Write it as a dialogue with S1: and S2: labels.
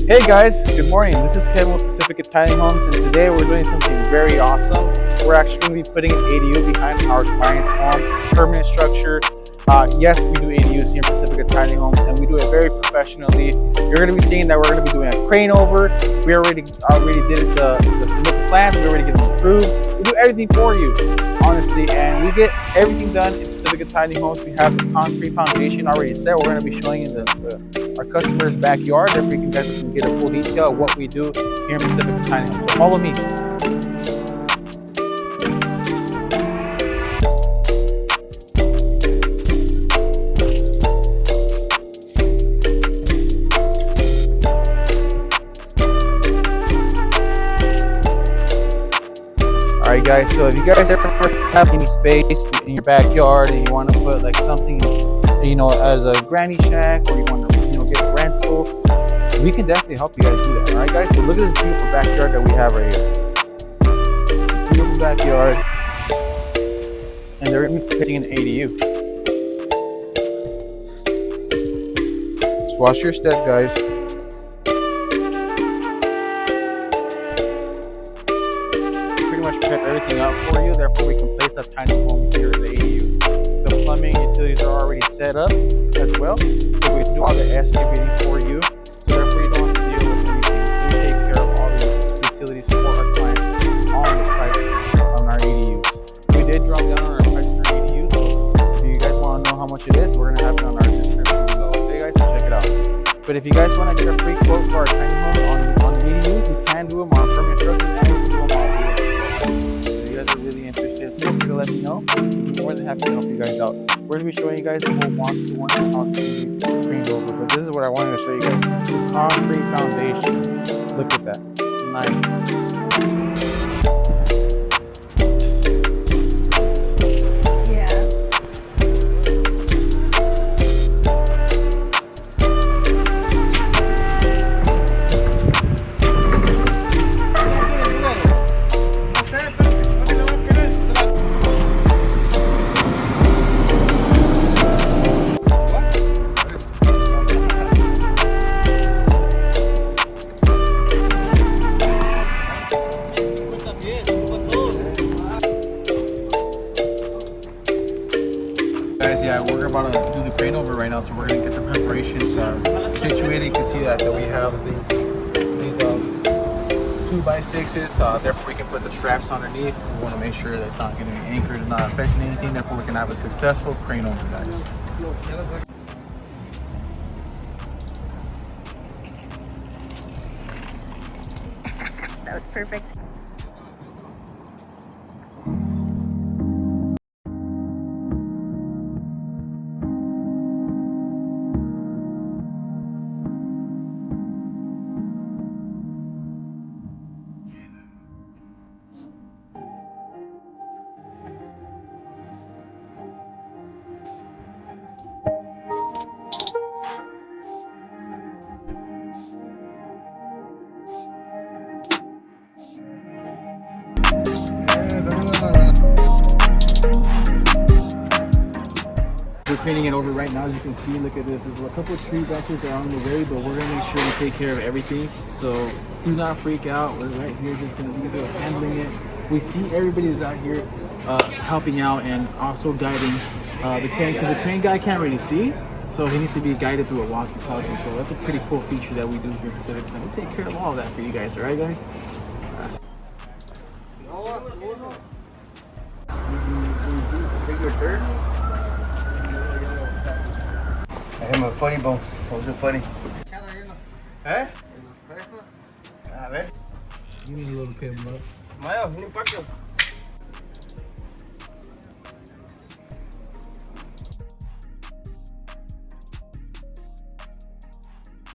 S1: Hey guys, good morning. This is Kevin with Pacifica Tiny Homes, and today we're doing something very awesome. We're actually going to be putting an ADU behind our client's home, permanent structure. Yes, we do ADUs here in Pacifica Tiny Homes, and we do it very professionally. You're going to be seeing that we're going to be doing a crane over. We already did the submit the plans. We already get them approved. We do everything for you, honestly, and we get everything done in Pacifica Tiny Homes. We have the concrete foundation already set. We're going to be showing you our customer's backyard. Therefore, you guys can get a full detail of what we do here in Pacifica Tiny Homes. So follow me. Alright guys, so if you guys ever have any space in your backyard and you want to put like something, as a granny shack, or you want to, get a rental, we can definitely help you guys do that. Alright guys, so look at this beautiful backyard that we have right here. Beautiful backyard. And they're going to be putting an ADU. Just watch your step, guys. Much prep everything out for you, therefore we can place a tiny home here in the ADU. The plumbing utilities are already set up as well, so we do all the excavating for you, so therefore you don't have to deal with anything. We take care of all the utilities for our clients on the price on our ADUs. We did drop down on our price on our ADUs, so if you guys want to know how much it is, we're going to have it on our description below. Okay guys, so check it out. But if you guys want to get a free quote for our tiny home on ADUs, we can do them on permanent structures, and we can do them on if you guys are really interested, feel free to let me know. I'm more than happy to help you guys out. We're going to be showing you guys the whole one house screened over, but this is what I wanted to show you guys. Concrete foundation. Look at that. Nice. Guys, yeah, we're about to do the crane over right now, so we're going to get the preparations situated. You can see that we have these 2x6s, therefore we can put the straps underneath. We want to make sure that it's not going to be anchored and not affecting anything, therefore we can have a successful crane over, guys.
S2: That was perfect.
S1: We're cleaning it over right now. As you can see, look at this. There's a couple of tree branches that are on the way, but we're gonna make sure we take care of everything. So do not freak out. We're right here just gonna be handling it. We see everybody is out here helping out and also guiding the crane, because the crane guy can't really see, so he needs to be guided through a walkie-talkie. So that's a pretty cool feature that we do here in Pacifica, and we take care of all of that for you guys. All right, guys.
S3: Es muy funny, bro. Also funny. ¿Eh? A ver.
S1: You need a little bit more.
S3: Mayo, ni pacho.